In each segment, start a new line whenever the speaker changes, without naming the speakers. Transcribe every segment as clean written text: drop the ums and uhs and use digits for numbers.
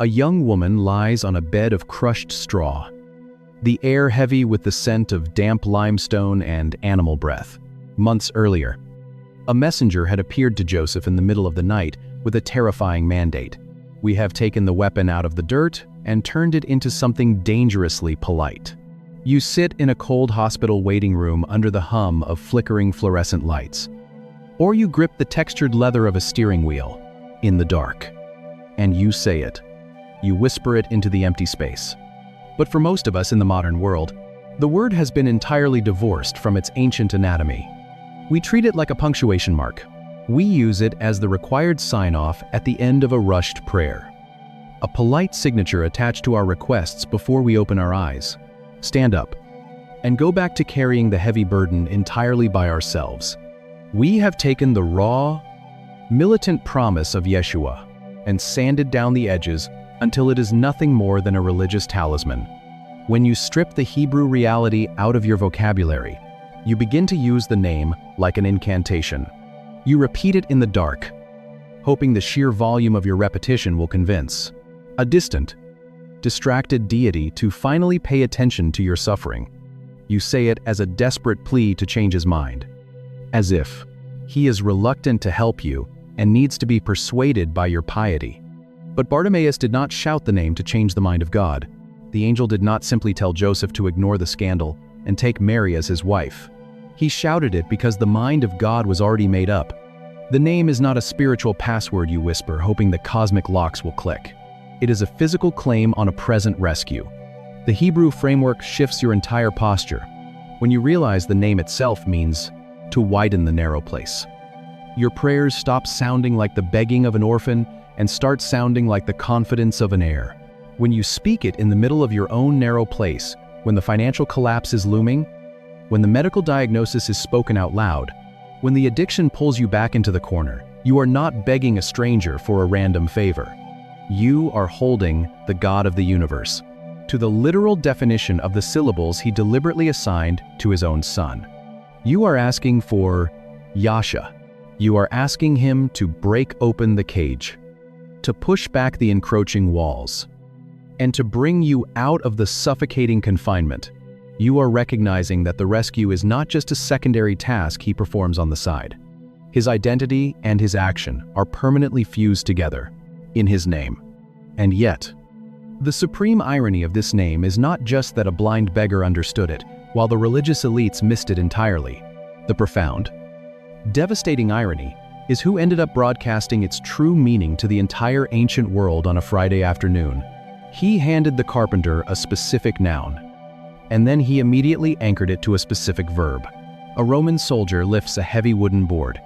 A young woman lies on a bed of crushed straw, the air heavy with the scent of damp limestone and animal breath. Months earlier, a messenger had appeared to Joseph in the middle of the night with a terrifying mandate. We have taken the weapon out of the dirt and turned it into something dangerously polite. You sit in a cold hospital waiting room under the hum of flickering fluorescent lights. Or you grip the textured leather of a steering wheel, in the dark. And you say it. You whisper it into the empty space. But for most of us in the modern world, the word has been entirely divorced from its ancient anatomy. We treat it like a punctuation mark. We use it as the required sign-off at the end of a rushed prayer. A polite signature attached to our requests before we open our eyes. Stand up and go back to carrying the heavy burden entirely by ourselves. We have taken the raw, militant promise of Yeshua and sanded down the edges until it is nothing more than a religious talisman. When you strip the Hebrew reality out of your vocabulary, you begin to use the name like an incantation. You repeat it in the dark, hoping the sheer volume of your repetition will convince a distant, distracted deity to finally pay attention to your suffering. You say it as a desperate plea to change his mind, as if he is reluctant to help you and needs to be persuaded by your piety. But Bartimaeus did not shout the name to change the mind of God. The angel did not simply tell Joseph to ignore the scandal and take Mary as his wife. He shouted it because the mind of God was already made up. The name is not a spiritual password you whisper, hoping the cosmic locks will click. It is a physical claim on a present rescue. The Hebrew framework shifts your entire posture when you realize the name itself means to widen the narrow place. Your prayers stop sounding like the begging of an orphan and start sounding like the confidence of an heir. When you speak it in the middle of your own narrow place, when the financial collapse is looming, when the medical diagnosis is spoken out loud, when the addiction pulls you back into the corner, you are not begging a stranger for a random favor. You are holding the God of the universe to the literal definition of the syllables he deliberately assigned to his own son. You are asking for Yasha. You are asking him to break open the cage, to push back the encroaching walls, and to bring you out of the suffocating confinement. You are recognizing that the rescue is not just a secondary task he performs on the side. His identity and his action are permanently fused together in his name. And yet, the supreme irony of this name is not just that a blind beggar understood it, while the religious elites missed it entirely. The profound, devastating irony is who ended up broadcasting its true meaning to the entire ancient world on a Friday afternoon. He handed the carpenter a specific noun, and then he immediately anchored it to a specific verb. A Roman soldier lifts a heavy wooden board.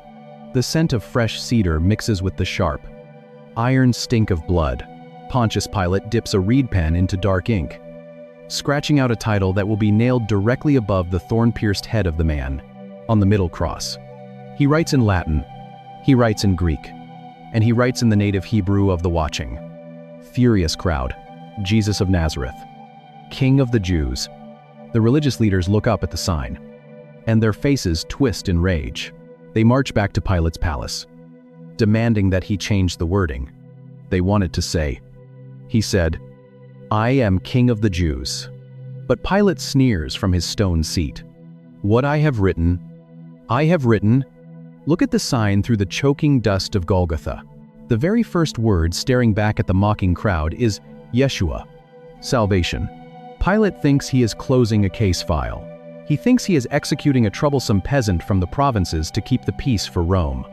The scent of fresh cedar mixes with the sharp, iron stink of blood. Pontius Pilate dips a reed pen into dark ink, scratching out a title that will be nailed directly above the thorn-pierced head of the man, on the middle cross. He writes in Latin, he writes in Greek, and he writes in the native Hebrew of the watching. Furious crowd, Jesus of Nazareth, King of the Jews. The religious leaders look up at the sign, and their faces twist in rage. They march back to Pilate's palace, demanding that he change the wording. They wanted to say, he said, I am King of the Jews. But Pilate sneers from his stone seat. What I have written. Look at the sign through the choking dust of Golgotha. The very first word staring back at the mocking crowd is Yeshua, salvation. Pilate thinks he is closing a case file. He thinks he is executing a troublesome peasant from the provinces to keep the peace for Rome.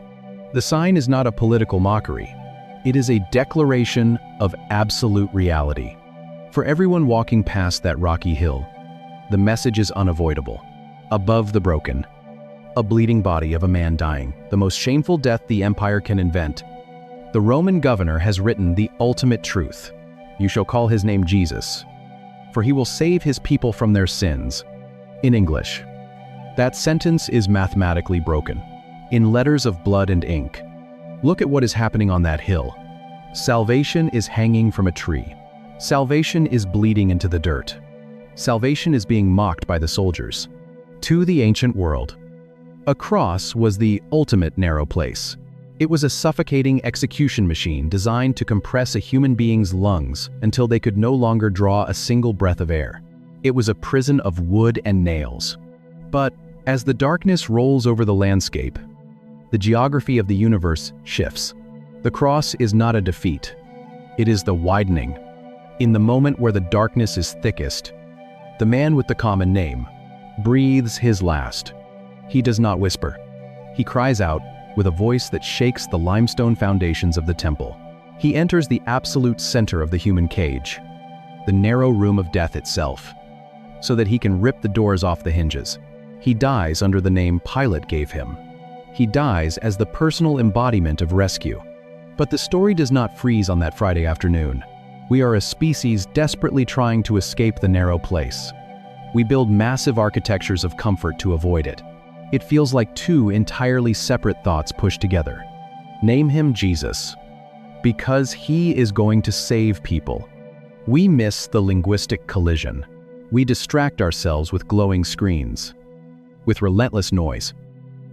The sign is not a political mockery. It is a declaration of absolute reality. For everyone walking past that rocky hill, the message is unavoidable. Above the broken, a bleeding body of a man dying, the most shameful death the empire can invent. The Roman governor has written the ultimate truth. You shall call his name Jesus, for he will save his people from their sins. In English, that sentence is mathematically broken, in letters of blood and ink. Look at what is happening on that hill. Salvation is hanging from a tree. Salvation is bleeding into the dirt. Salvation is being mocked by the soldiers. To the ancient world, a cross was the ultimate narrow place. It was a suffocating execution machine designed to compress a human being's lungs until they could no longer draw a single breath of air. It was a prison of wood and nails. But as the darkness rolls over the landscape, the geography of the universe shifts. The cross is not a defeat. It is the widening. In the moment where the darkness is thickest, the man with the common name breathes his last. He does not whisper. He cries out with a voice that shakes the limestone foundations of the temple. He enters the absolute center of the human cage, the narrow room of death itself, so that he can rip the doors off the hinges. He dies under the name Pilate gave him. He dies as the personal embodiment of rescue. But the story does not freeze on that Friday afternoon. We are a species desperately trying to escape the narrow place. We build massive architectures of comfort to avoid it. It feels like two entirely separate thoughts pushed together. Name him Jesus, because he is going to save people. We miss the linguistic collision. We distract ourselves with glowing screens, with relentless noise,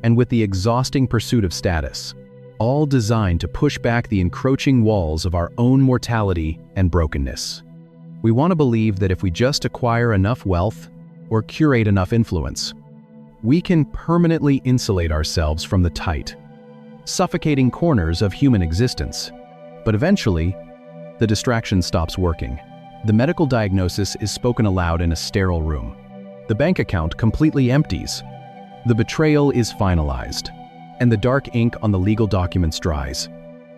and with the exhausting pursuit of status, all designed to push back the encroaching walls of our own mortality and brokenness. We want to believe that if we just acquire enough wealth or curate enough influence, we can permanently insulate ourselves from the tight, suffocating corners of human existence. But eventually, the distraction stops working. The medical diagnosis is spoken aloud in a sterile room. The bank account completely empties. The betrayal is finalized, and the dark ink on the legal documents dries.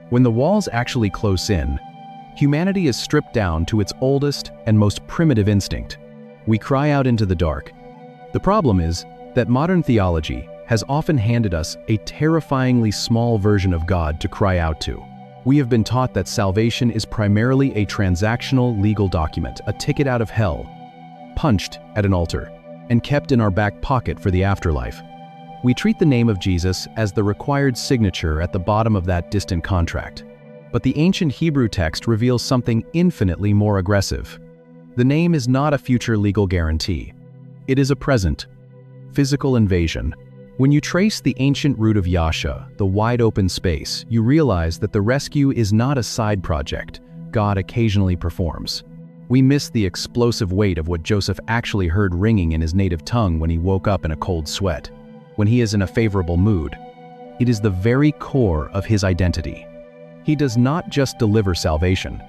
When the walls actually close in, humanity is stripped down to its oldest and most primitive instinct. We cry out into the dark. The problem is that modern theology has often handed us a terrifyingly small version of God to cry out to. We have been taught that salvation is primarily a transactional legal document, a ticket out of hell, punched at an altar, and kept in our back pocket for the afterlife. We treat the name of Jesus as the required signature at the bottom of that distant contract. But the ancient Hebrew text reveals something infinitely more aggressive. The name is not a future legal guarantee. It is a present, physical invasion. When you trace the ancient root of Yeshua, the wide open space, you realize that the rescue is not a side project God occasionally performs. We miss the explosive weight of what Joseph actually heard ringing in his native tongue when he woke up in a cold sweat. When he is in a favorable mood, it is the very core of his identity. He does not just deliver salvation.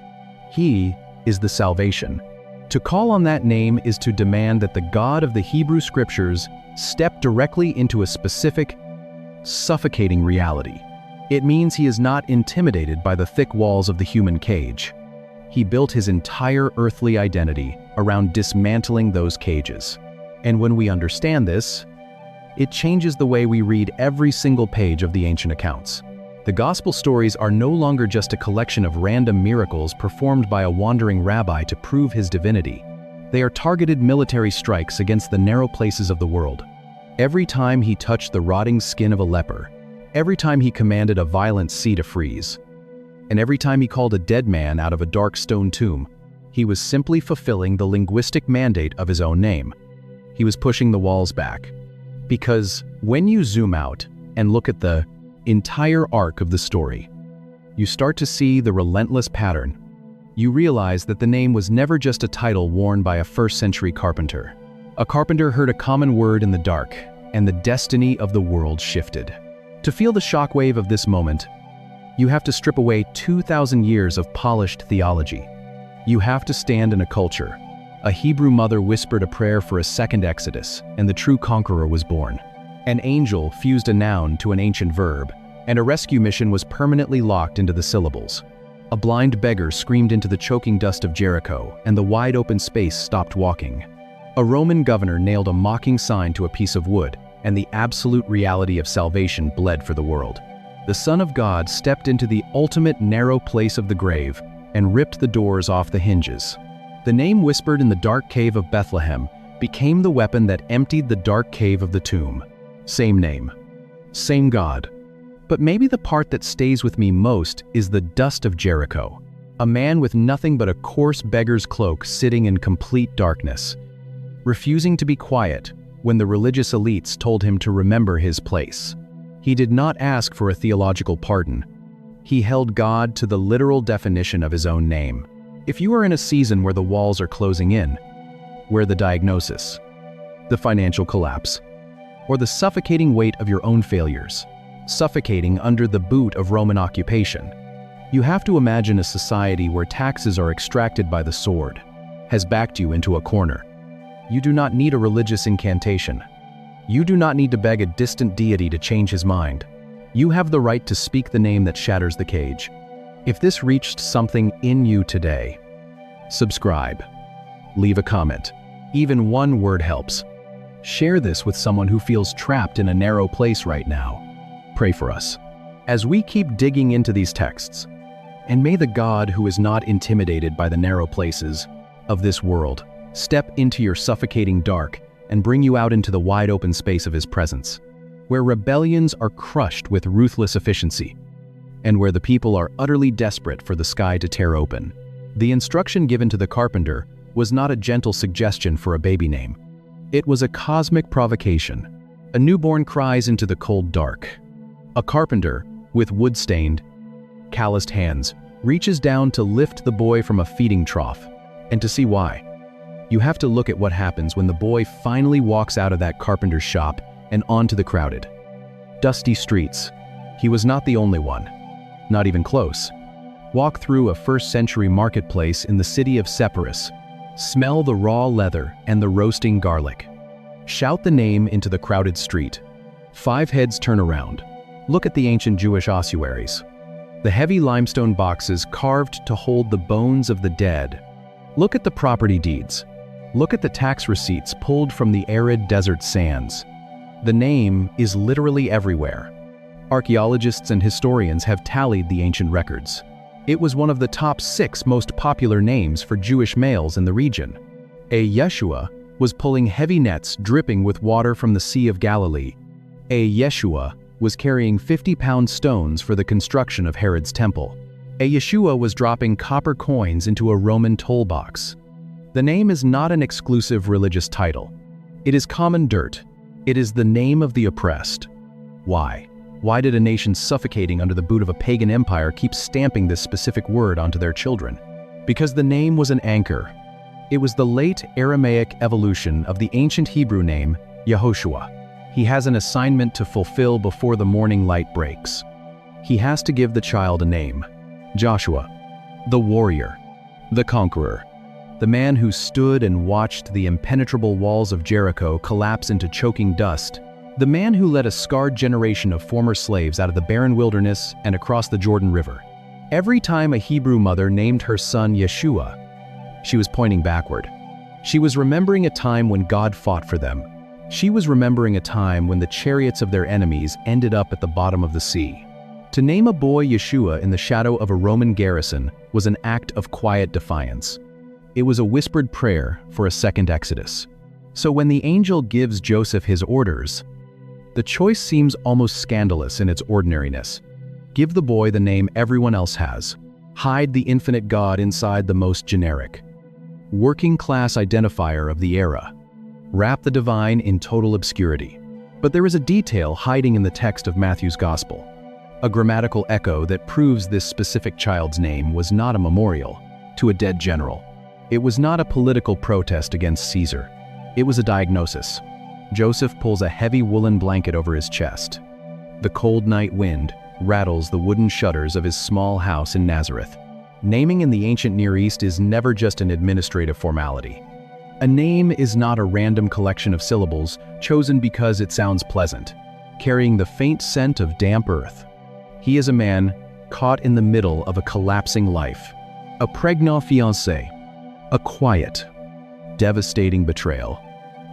He is the salvation. To call on that name is to demand that the God of the Hebrew Scriptures step directly into a specific, suffocating reality. It means he is not intimidated by the thick walls of the human cage. He built his entire earthly identity around dismantling those cages. And when we understand this, it changes the way we read every single page of the ancient accounts. The gospel stories are no longer just a collection of random miracles performed by a wandering rabbi to prove his divinity. They are targeted military strikes against the narrow places of the world. Every time he touched the rotting skin of a leper, every time he commanded a violent sea to freeze, and every time he called a dead man out of a dark stone tomb, he was simply fulfilling the linguistic mandate of his own name. He was pushing the walls back. Because when you zoom out and look at the entire arc of the story, you start to see the relentless pattern. You realize that the name was never just a title worn by a first-century carpenter. A carpenter heard a common word in the dark, and the destiny of the world shifted. To feel the shockwave of this moment, you have to strip away 2,000 years of polished theology. You have to stand in a culture. A Hebrew mother whispered a prayer for a second Exodus, and the true conqueror was born. An angel fused a noun to an ancient verb, and a rescue mission was permanently locked into the syllables. A blind beggar screamed into the choking dust of Jericho, and the wide open space stopped walking. A Roman governor nailed a mocking sign to a piece of wood, and the absolute reality of salvation bled for the world. The Son of God stepped into the ultimate narrow place of the grave and ripped the doors off the hinges. The name whispered in the dark cave of Bethlehem became the weapon that emptied the dark cave of the tomb. Same name, same God. But maybe the part that stays with me most is the dust of Jericho, a man with nothing but a coarse beggar's cloak sitting in complete darkness, refusing to be quiet when the religious elites told him to remember his place. He did not ask for a theological pardon. He held God to the literal definition of his own name. If you are in a season where the walls are closing in, where the diagnosis, the financial collapse, or the suffocating weight of your own failures, suffocating under the boot of Roman occupation, you have to imagine a society where taxes are extracted by the sword, has backed you into a corner. You do not need a religious incantation. You do not need to beg a distant deity to change his mind. You have the right to speak the name that shatters the cage. If this reached something in you today, subscribe, leave a comment. Even one word helps. Share this with someone who feels trapped in a narrow place right now. Pray for us as we keep digging into these texts. And may the God who is not intimidated by the narrow places of this world step into your suffocating dark and bring you out into the wide open space of his presence, where rebellions are crushed with ruthless efficiency, and where the people are utterly desperate for the sky to tear open. The instruction given to the carpenter was not a gentle suggestion for a baby name. It was a cosmic provocation. A newborn cries into the cold dark. A carpenter, with wood-stained, calloused hands, reaches down to lift the boy from a feeding trough. And to see why, you have to look at what happens when the boy finally walks out of that carpenter's shop and onto the crowded, dusty streets. He was not the only one, not even close. Walk through a first-century marketplace in the city of Sepphoris. Smell the raw leather and the roasting garlic. Shout the name into the crowded street. 5 heads turn around. Look at the ancient Jewish ossuaries. The heavy limestone boxes carved to hold the bones of the dead. Look at the property deeds. Look at the tax receipts pulled from the arid desert sands. The name is literally everywhere. Archaeologists and historians have tallied the ancient records. It was one of the top 6 most popular names for Jewish males in the region. A Yeshua was pulling heavy nets dripping with water from the Sea of Galilee. A Yeshua was carrying 50-pound stones for the construction of Herod's temple. A Yeshua was dropping copper coins into a Roman toll box. The name is not an exclusive religious title. It is common dirt. It is the name of the oppressed. Why? Why did a nation suffocating under the boot of a pagan empire keep stamping this specific word onto their children? Because the name was an anchor. It was the late Aramaic evolution of the ancient Hebrew name, Yehoshua. He has an assignment to fulfill before the morning light breaks. He has to give the child a name. Joshua, the warrior, the conqueror, the man who stood and watched the impenetrable walls of Jericho collapse into choking dust, the man who led a scarred generation of former slaves out of the barren wilderness and across the Jordan River. Every time a Hebrew mother named her son Yeshua, she was pointing backward. She was remembering a time when God fought for them. She was remembering a time when the chariots of their enemies ended up at the bottom of the sea. To name a boy Yeshua in the shadow of a Roman garrison was an act of quiet defiance. It was a whispered prayer for a second Exodus. So when the angel gives Joseph his orders, the choice seems almost scandalous in its ordinariness. Give the boy the name everyone else has. Hide the infinite God inside the most generic, working-class identifier of the era. Wrap the divine in total obscurity. But there is a detail hiding in the text of Matthew's Gospel, a grammatical echo that proves this specific child's name was not a memorial to a dead general. It was not a political protest against Caesar. It was a diagnosis. Joseph pulls a heavy woolen blanket over his chest. The cold night wind rattles the wooden shutters of his small house in Nazareth. Naming in the ancient Near East is never just an administrative formality. A name is not a random collection of syllables chosen because it sounds pleasant, carrying the faint scent of damp earth. He is a man caught in the middle of a collapsing life, a pregnant fiancé, a quiet, devastating betrayal,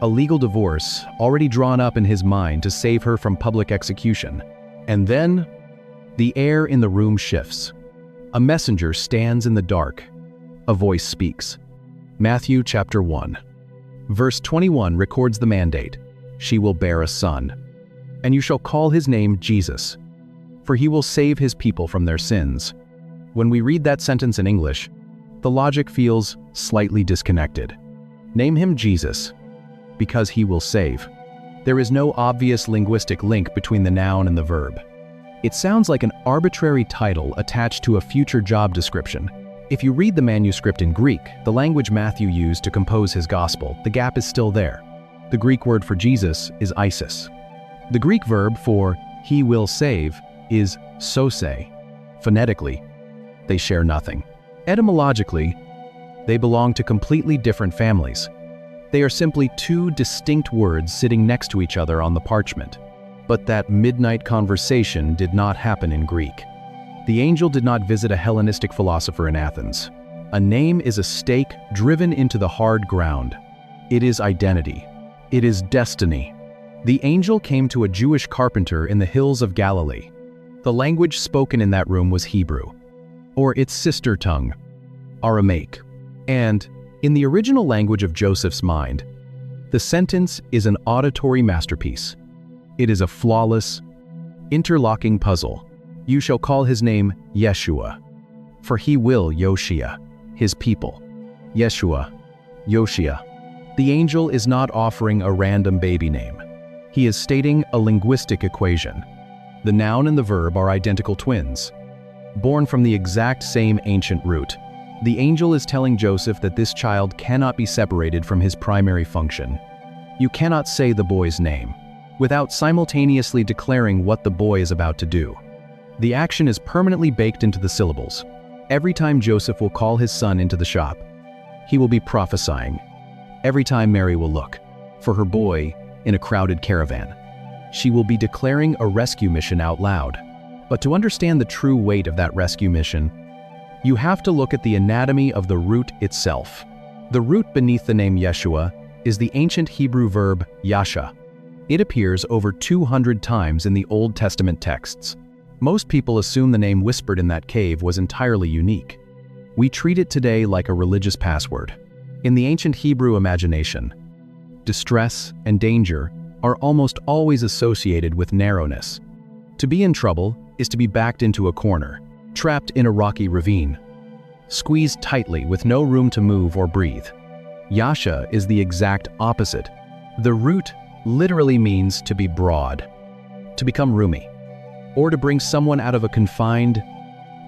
a legal divorce already drawn up in his mind to save her from public execution. And then, the air in the room shifts. A messenger stands in the dark. A voice speaks. Matthew chapter 1. Verse 21 records the mandate. She will bear a son, and you shall call his name Jesus, for he will save his people from their sins. When we read that sentence in English, the logic feels slightly disconnected. Name him Jesus, because he will save. There is no obvious linguistic link between the noun and the verb. It sounds like an arbitrary title attached to a future job description. If you read the manuscript in Greek, the language Matthew used to compose his gospel, the gap is still there. The Greek word for Jesus is Isis. The Greek verb for he will save is sose. Phonetically, they share nothing. Etymologically, they belong to completely different families. They are simply two distinct words sitting next to each other on the parchment. But that midnight conversation did not happen in Greek. The angel did not visit a Hellenistic philosopher in Athens. A name is a stake driven into the hard ground. It is identity. It is destiny. The angel came to a Jewish carpenter in the hills of Galilee. The language spoken in that room was Hebrew, or its sister tongue, Aramaic. And, in the original language of Joseph's mind, the sentence is an auditory masterpiece. It is a flawless, interlocking puzzle. You shall call his name Yeshua, for he will Yoshia, his people. Yeshua, Yoshia. The angel is not offering a random baby name. He is stating a linguistic equation. The noun and the verb are identical twins, born from the exact same ancient root. The angel is telling Joseph that this child cannot be separated from his primary function. You cannot say the boy's name without simultaneously declaring what the boy is about to do. The action is permanently baked into the syllables. Every time Joseph will call his son into the shop, he will be prophesying. Every time Mary will look for her boy in a crowded caravan, she will be declaring a rescue mission out loud. But to understand the true weight of that rescue mission, you have to look at the anatomy of the root itself. The root beneath the name Yeshua is the ancient Hebrew verb yasha. It appears over 200 times in the Old Testament texts. Most people assume the name whispered in that cave was entirely unique. We treat it today like a religious password. In the ancient Hebrew imagination, distress and danger are almost always associated with narrowness. To be in trouble is to be backed into a corner, trapped in a rocky ravine, squeezed tightly with no room to move or breathe. Yasha is the exact opposite. The root literally means to be broad, to become roomy, or to bring someone out of a confined,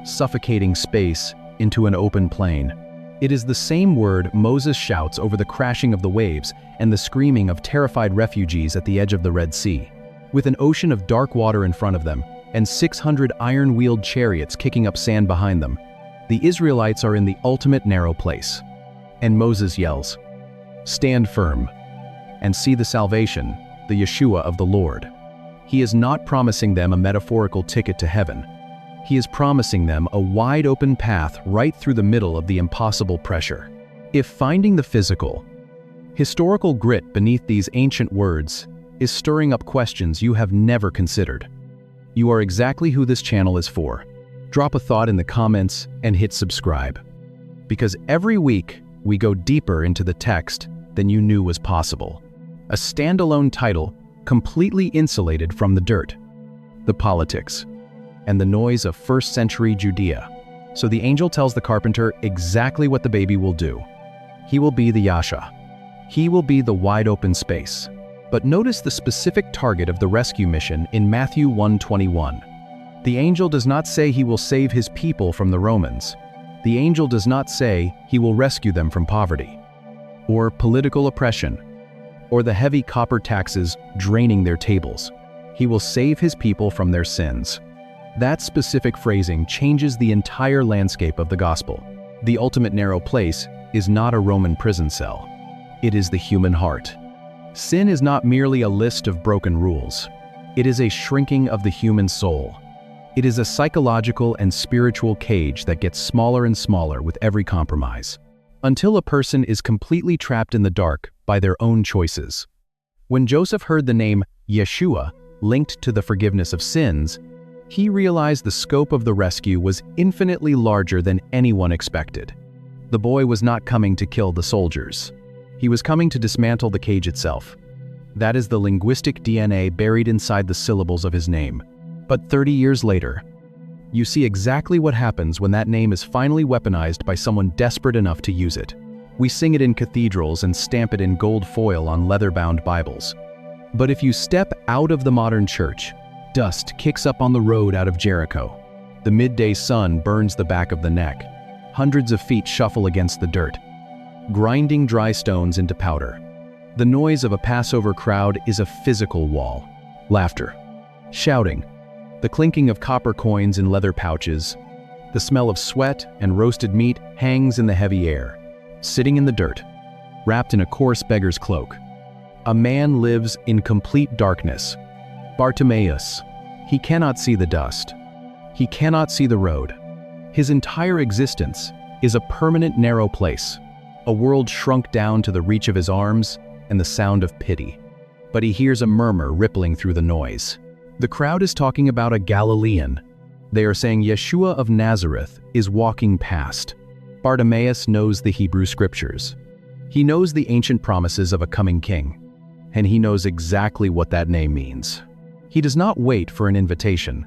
suffocating space into an open plain. It is the same word Moses shouts over the crashing of the waves and the screaming of terrified refugees at the edge of the Red Sea. With an ocean of dark water in front of them and 600 iron-wheeled chariots kicking up sand behind them, the Israelites are in the ultimate narrow place. And Moses yells, "Stand firm and see the salvation, the Yeshua of the Lord." He is not promising them a metaphorical ticket to heaven. He is promising them a wide-open path right through the middle of the impossible pressure. If finding the physical, historical grit beneath these ancient words is stirring up questions you have never considered, you are exactly who this channel is for. Drop a thought in the comments and hit subscribe. Because every week, we go deeper into the text than you knew was possible. A standalone title completely insulated from the dirt, the politics, and the noise of first-century Judea. So the angel tells the carpenter exactly what the baby will do. He will be the Yasha. He will be the wide-open space. But notice the specific target of the rescue mission in Matthew 1:21. The angel does not say he will save his people from the Romans. The angel does not say he will rescue them from poverty, or political oppression, or the heavy copper taxes draining their tables. He will save his people from their sins. That specific phrasing changes the entire landscape of the gospel. The ultimate narrow place is not a Roman prison cell. It is the human heart. Sin is not merely a list of broken rules. It is a shrinking of the human soul. It is a psychological and spiritual cage that gets smaller and smaller with every compromise, until a person is completely trapped in the dark by their own choices. When Joseph heard the name Yeshua linked to the forgiveness of sins, he realized the scope of the rescue was infinitely larger than anyone expected. The boy was not coming to kill the soldiers. He was coming to dismantle the cage itself. That is the linguistic DNA buried inside the syllables of his name. But 30 years later, you see exactly what happens when that name is finally weaponized by someone desperate enough to use it. We sing it in cathedrals and stamp it in gold foil on leather-bound Bibles. But if you step out of the modern church, dust kicks up on the road out of Jericho. The midday sun burns the back of the neck. Hundreds of feet shuffle against the dirt, grinding dry stones into powder. The noise of a Passover crowd is a physical wall. Laughter, shouting, the clinking of copper coins in leather pouches. The smell of sweat and roasted meat hangs in the heavy air. Sitting in the dirt, wrapped in a coarse beggar's cloak, a man lives in complete darkness. Bartimaeus. He cannot see the dust. He cannot see the road. His entire existence is a permanent narrow place, a world shrunk down to the reach of his arms and the sound of pity. But he hears a murmur rippling through the noise. The crowd is talking about a Galilean. They are saying Yeshua of Nazareth is walking past. Bartimaeus knows the Hebrew scriptures. He knows the ancient promises of a coming king, and he knows exactly what that name means. He does not wait for an invitation.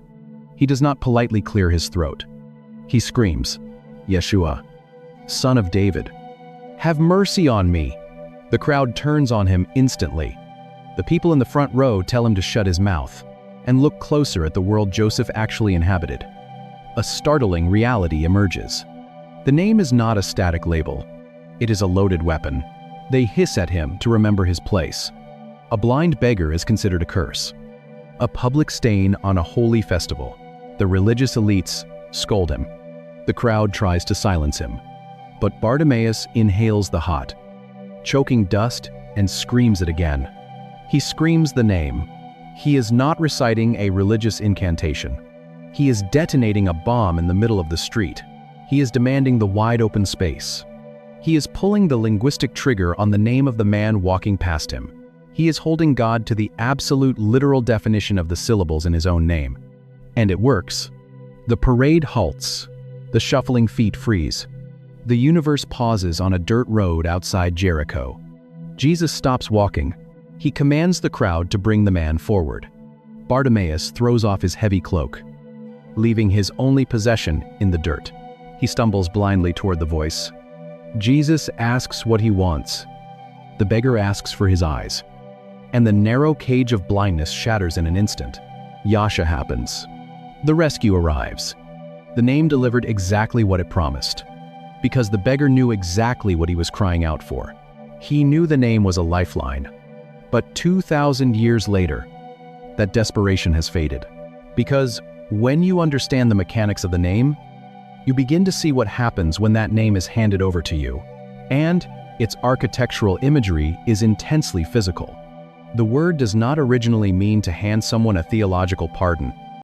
He does not politely clear his throat. He screams, "Yeshua, Son of David, have mercy on me." The crowd turns on him instantly. The people in the front row tell him to shut his mouth and look closer at the world Joseph actually inhabited. A startling reality emerges. The name is not a static label. It is a loaded weapon. They hiss at him to remember his place. A blind beggar is considered a curse, a public stain on a holy festival. The religious elites scold him. The crowd tries to silence him. But Bartimaeus inhales the hot, choking dust, and screams it again. He screams the name. He is not reciting a religious incantation. He is detonating a bomb in the middle of the street. He is demanding the wide open space. He is pulling the linguistic trigger on the name of the man walking past him. He is holding God to the absolute literal definition of the syllables in his own name. And it works. The parade halts. The shuffling feet freeze. The universe pauses on a dirt road outside Jericho. Jesus stops walking. He commands the crowd to bring the man forward. Bartimaeus throws off his heavy cloak, leaving his only possession in the dirt. He stumbles blindly toward the voice. Jesus asks what he wants. The beggar asks for his eyes. And the narrow cage of blindness shatters in an instant. Yasha happens. The rescue arrives. The name delivered exactly what it promised. Because the beggar knew exactly what he was crying out for. He knew the name was a lifeline. But 2,000 years later, that desperation has faded. Because when you understand the mechanics of the name, you begin to see what happens when that name is handed over to you. And its architectural imagery is intensely physical. The word does not originally mean to hand someone a theological pardon.